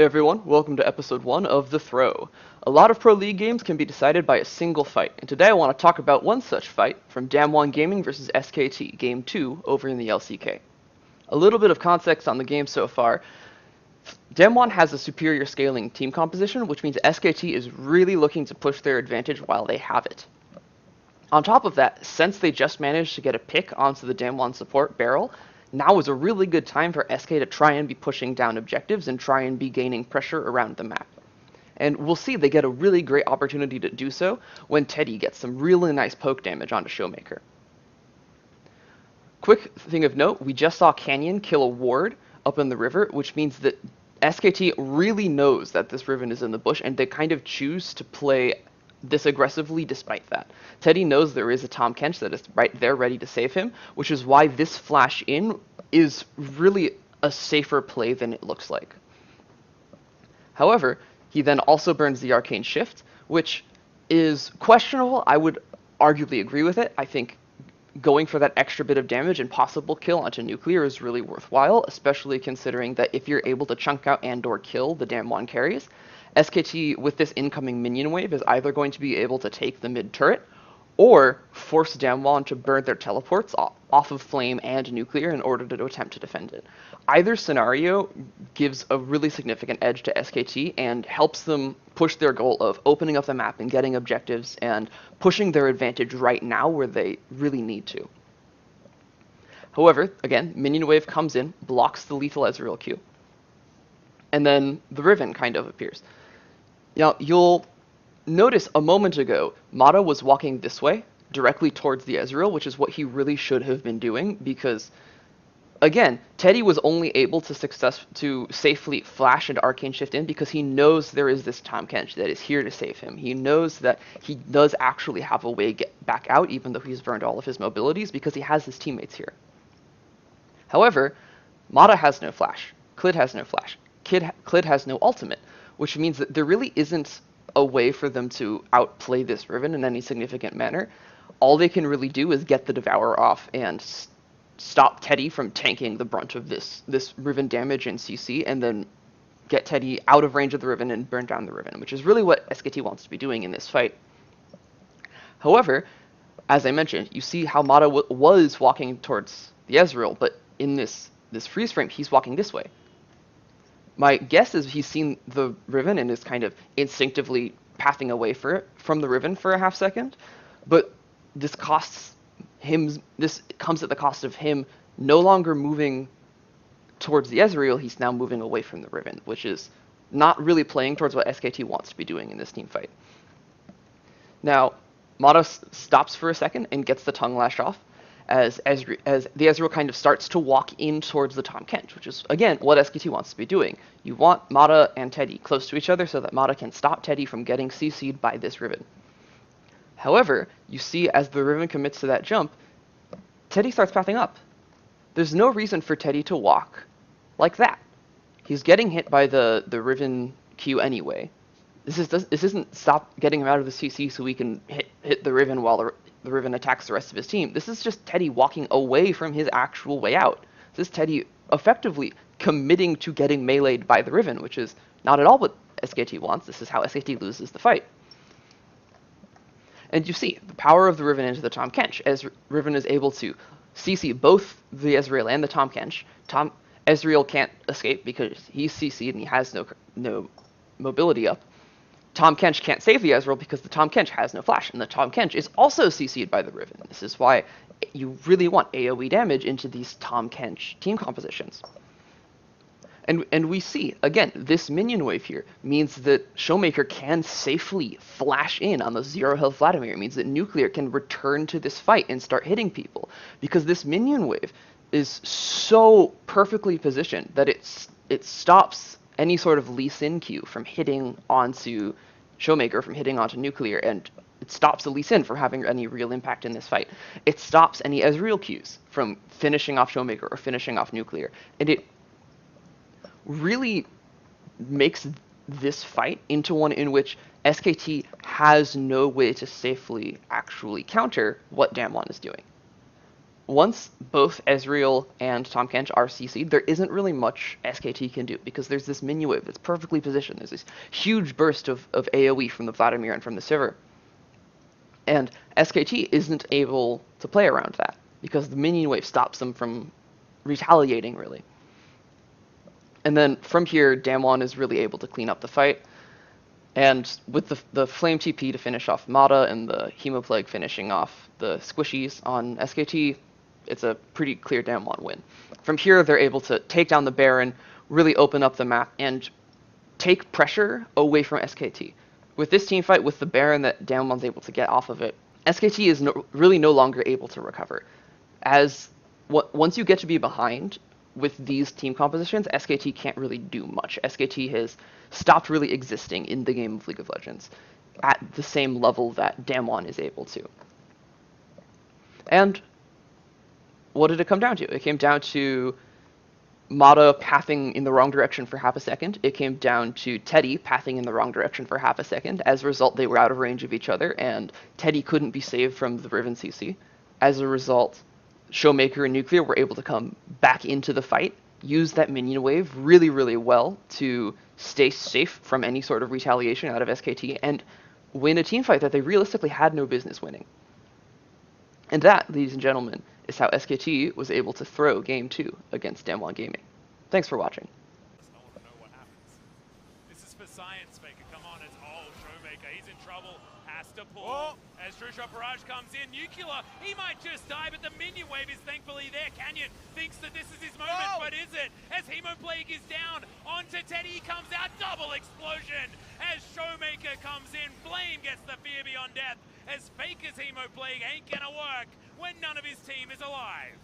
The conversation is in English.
Hey everyone, welcome to episode 1 of The Throw. A lot of Pro League games can be decided by a single fight, and today I want to talk about one such fight from DWG Gaming versus SKT, Game 2 over in the LCK. A little bit of context on the game so far. DWG has a superior scaling team composition, which means SKT is really looking to push their advantage while they have it. On top of that, since they just managed to get a pick onto the DWG support barrel, now is a really good time for SK to try and be pushing down objectives and try and be gaining pressure around the map. And we'll see they get a really great opportunity to do so when Teddy gets some really nice poke damage onto Showmaker. Quick thing of note, we just saw Canyon kill a ward up in the river, which means that SKT really knows that this Riven is in the bush, and they kind of choose to play this aggressively despite that. Teddy knows there is a Tahm Kench that is right there ready to save him, which is why this flash in is really a safer play than it looks like. However, he then also burns the Arcane Shift, which is questionable. I would arguably agree with it. I think going for that extra bit of damage and possible kill onto Nuclear is really worthwhile, especially considering that if you're able to chunk out and/or kill the DWG carries, SKT, with this incoming minion wave, is either going to be able to take the mid turret or force DWG to burn their teleports off of Flame and Nuclear in order to attempt to defend it. Either scenario gives a really significant edge to SKT and helps them push their goal of opening up the map and getting objectives and pushing their advantage right now where they really need to. However, again, minion wave comes in, blocks the lethal Ezreal Q, and then the Riven kind of appears. Now, you'll notice a moment ago, Mata was walking this way, directly towards the Ezreal, which is what he really should have been doing, because, again, Teddy was only able to safely flash and Arcane Shift in because he knows there is this Tahm Kench that is here to save him. He knows that he does actually have a way to get back out, even though he's burned all of his mobilities, because he has his teammates here. However, Mata has no flash, Clid has no flash, Clid has no ultimate, which means that there really isn't a way for them to outplay this Riven in any significant manner. All they can really do is get the Devourer off and stop Teddy from tanking the brunt of this Riven damage in CC, and then get Teddy out of range of the Riven and burn down the Riven, which is really what SKT wants to be doing in this fight. However, as I mentioned, you see how Mata was walking towards the Ezreal, but in this freeze frame, he's walking this way. My guess is he's seen the Riven and is kind of instinctively pathing away from the Riven for a half second, but this comes at the cost of him no longer moving towards the Ezreal. He's now moving away from the Riven, which is not really playing towards what SKT wants to be doing in this team fight. Now, Mata stops for a second and gets the tongue lash off, as the Ezreal kind of starts to walk in towards the Tahm Kench, which is, again, what SKT wants to be doing. You want Mata and Teddy close to each other so that Mata can stop Teddy from getting CC'd by this Riven. However, you see as the Riven commits to that jump, Teddy starts pathing up. There's no reason for Teddy to walk like that. He's getting hit by the Riven Q anyway. This isn't stop getting him out of the CC so we can hit the Riven while the Riven attacks the rest of his team. This is just Teddy walking away from his actual way out. This is Teddy effectively committing to getting meleeed by the Riven, which is not at all what SKT wants. This is how SKT loses the fight. And you see the power of the Riven into the Tahm Kench, as Riven is able to CC both the Ezreal and the Tahm Kench. Ezreal can't escape because he's CC'd and he has no mobility up. Tahm Kench can't save the Ezreal because the Tahm Kench has no flash, and the Tahm Kench is also CC'd by the Riven. This is why you really want AoE damage into these Tahm Kench team compositions. And we see, again, this minion wave here means that Showmaker can safely flash in on the 0 health Vladimir. It means that Nuclear can return to this fight and start hitting people, because this minion wave is so perfectly positioned that it stops any sort of Lee Sin Q from hitting onto Showmaker, from hitting onto Nuclear, and it stops the Lee Sin from having any real impact in this fight. It stops any Ezreal Qs from finishing off Showmaker or finishing off Nuclear, and it really makes this fight into one in which SKT has no way to safely actually counter what DWG is doing. once both Ezreal and Tahm Kench are CC'd, there isn't really much SKT can do because there's this minion wave that's perfectly positioned. There's this huge burst of AoE from the Vladimir and from the Sivir. And SKT isn't able to play around that because the minion wave stops them from retaliating, really. And then from here, Damwon is really able to clean up the fight. And with the Flame TP to finish off Mata and the Hemoplague finishing off the squishies on SKT, it's a pretty clear Damwon win. From here, they're able to take down the Baron, really open up the map, and take pressure away from SKT. With this team fight, with the Baron that Damwon's able to get off of it, SKT is really no longer able to recover. Once you get to be behind with these team compositions, SKT can't really do much. SKT has stopped really existing in the game of League of Legends at the same level that Damwon is able to. And what did it come down to? It came down to Mata pathing in the wrong direction for half a second. It came down to Teddy pathing in the wrong direction for half a second. As a result, they were out of range of each other, and Teddy couldn't be saved from the Riven CC. As a result, Showmaker and Nuclear were able to come back into the fight, use that minion wave really, really well to stay safe from any sort of retaliation out of SKT, and win a team fight that they realistically had no business winning. And that, ladies and gentlemen, is how SKT was able to throw Game 2 against Damwon Gaming. Thanks for watching. I want to know what happens. This is for Science Maker. Come on, it's Showmaker. He's in trouble. Has to pull. As Trusha Barrage comes in, Nuclear, he might just die, but the minion wave is thankfully there. Canyon thinks that this is his moment, but is it? As Hemoplague is down, onto Teddy, he comes out, double explosion. As Showmaker comes in, Flame gets the fear beyond death. As fake as Hemoplague ain't gonna work when none of his team is alive.